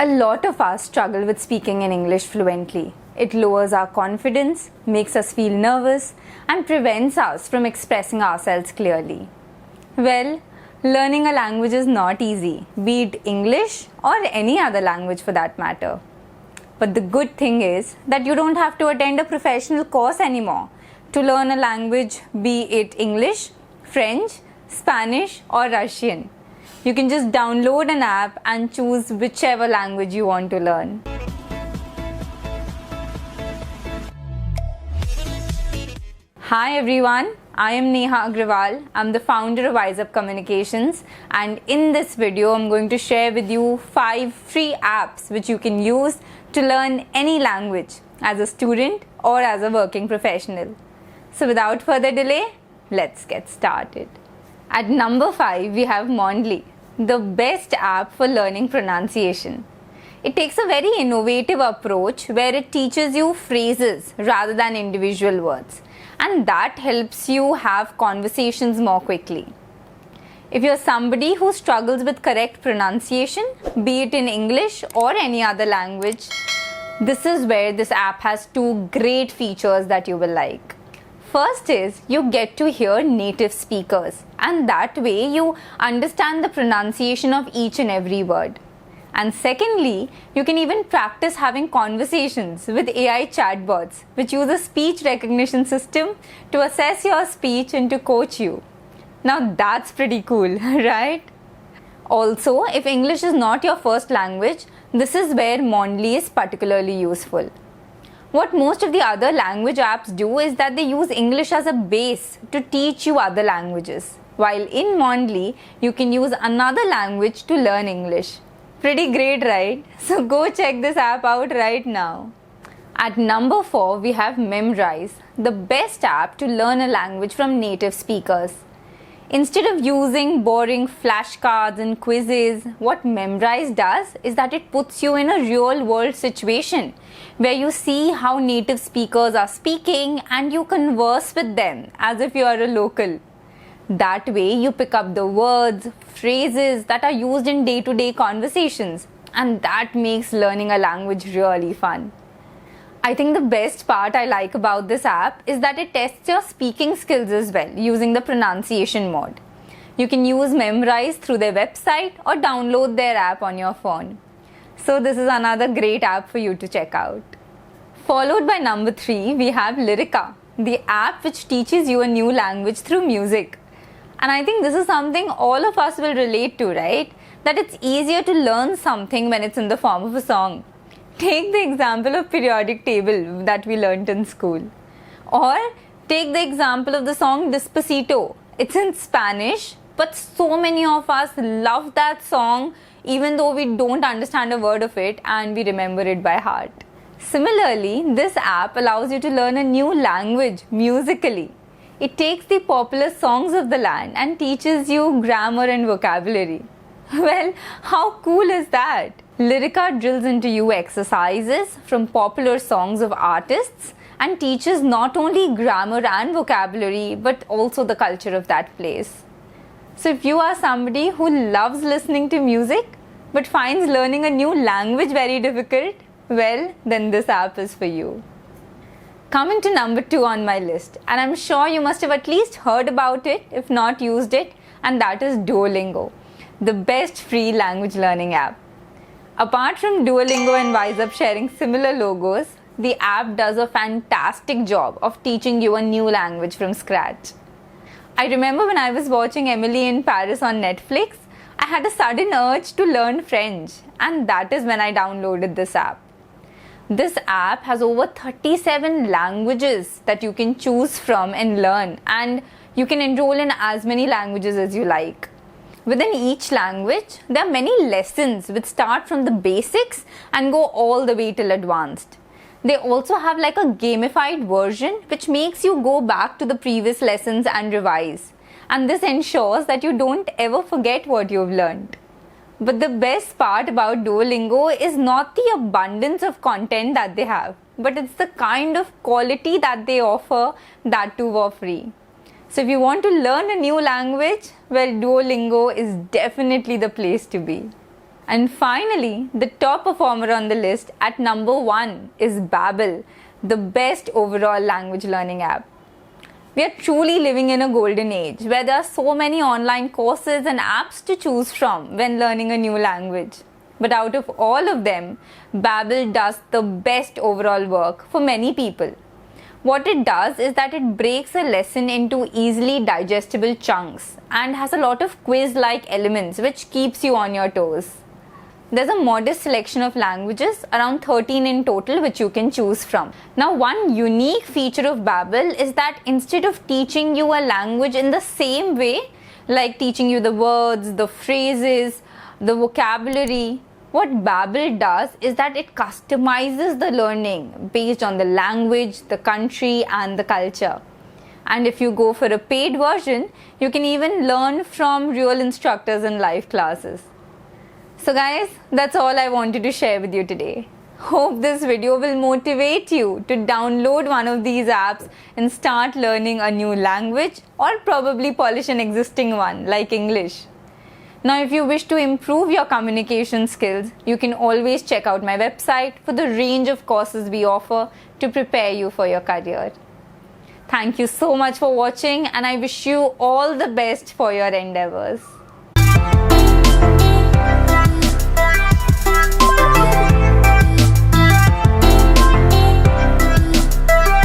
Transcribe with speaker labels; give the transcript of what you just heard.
Speaker 1: A lot of us struggle with speaking in English fluently. It lowers our confidence, makes us feel nervous, and prevents us from expressing ourselves clearly. Well, learning a language is not easy, be it English or any other language for that matter. But the good thing is that you don't have to attend a professional course anymore to learn a language, be it English, French, Spanish, or Russian. You can just download an app and choose whichever language you want to learn. Hi everyone, I am Neha Agrawal. I'm the founder of WiseUp Communications, and in this video I'm going to share with you 5 free apps which you can use to learn any language as a student or as a working professional. So without further delay, let's get started. At number 5, we have Mondly, the best app for learning pronunciation. It takes a very innovative approach where it teaches you phrases rather than individual words, and that helps you have conversations more quickly. If you're somebody who struggles with correct pronunciation, be it in English or any other language, this is where this app has 2 great features that you will like. First is you get to hear native speakers, and that way you understand the pronunciation of each and every word. And secondly, you can even practice having conversations with AI chatbots, which use a speech recognition system to assess your speech and to coach you. Now that's pretty cool, right? Also, if English is not your first language, this is where Mondly is particularly useful. What most of the other language apps do is that they use English as a base to teach you other languages, while in Mondly, you can use another language to learn English. Pretty great, right? So go check this app out right now. At number 4, we have Memrise, the best app to learn a language from native speakers. Instead of using boring flashcards and quizzes, what Memrise does is that it puts you in a real world situation where you see how native speakers are speaking and you converse with them as if you are a local. That way you pick up the words, phrases that are used in day-to-day conversations, and that makes learning a language really fun. I think the best part I like about this app is that it tests your speaking skills as well using the pronunciation mode. You can use Memrise through their website or download their app on your phone. So this is another great app for you to check out. Followed by number 3, we have Lyrica, the app which teaches you a new language through music. And I think this is something all of us will relate to, right? That it's easier to learn something when it's in the form of a song. Take the example of periodic table that we learnt in school. Or take the example of the song Despacito. It's in Spanish, but so many of us love that song even though we don't understand a word of it and we remember it by heart. Similarly, this app allows you to learn a new language musically. It takes the popular songs of the land and teaches you grammar and vocabulary. Well, how cool is that? Lyrica drills into you exercises from popular songs of artists and teaches not only grammar and vocabulary but also the culture of that place. So if you are somebody who loves listening to music but finds learning a new language very difficult, well, then this app is for you. Coming to number 2 on my list, and I'm sure you must have at least heard about it if not used it, and that is Duolingo, the best free language learning app. Apart from Duolingo and WiseUp sharing similar logos, the app does a fantastic job of teaching you a new language from scratch. I remember when I was watching Emily in Paris on Netflix, I had a sudden urge to learn French, and that is when I downloaded this app. This app has over 37 languages that you can choose from and learn, and you can enroll in as many languages as you like. Within each language, there are many lessons which start from the basics and go all the way till advanced. They also have like a gamified version which makes you go back to the previous lessons and revise. And this ensures that you don't ever forget what you've learned. But the best part about Duolingo is not the abundance of content that they have, but it's the kind of quality that they offer, that too for free. So if you want to learn a new language, well, Duolingo is definitely the place to be. And finally, the top performer on the list at number 1 is Babbel, the best overall language learning app. We are truly living in a golden age where there are so many online courses and apps to choose from when learning a new language. But out of all of them, Babbel does the best overall work for many people. What it does is that it breaks a lesson into easily digestible chunks and has a lot of quiz-like elements which keeps you on your toes. There's a modest selection of languages, around 13 in total, which you can choose from. Now, one unique feature of Babbel is that instead of teaching you a language in the same way, like teaching you the words, the phrases, the vocabulary, what Babbel does is that it customizes the learning based on the language, the country, and the culture. And if you go for a paid version, you can even learn from real instructors in live classes. So guys, that's all I wanted to share with you today. Hope this video will motivate you to download one of these apps and start learning a new language or probably polish an existing one like English. Now, if you wish to improve your communication skills, you can always check out my website for the range of courses we offer to prepare you for your career. Thank you so much for watching, and I wish you all the best for your endeavors.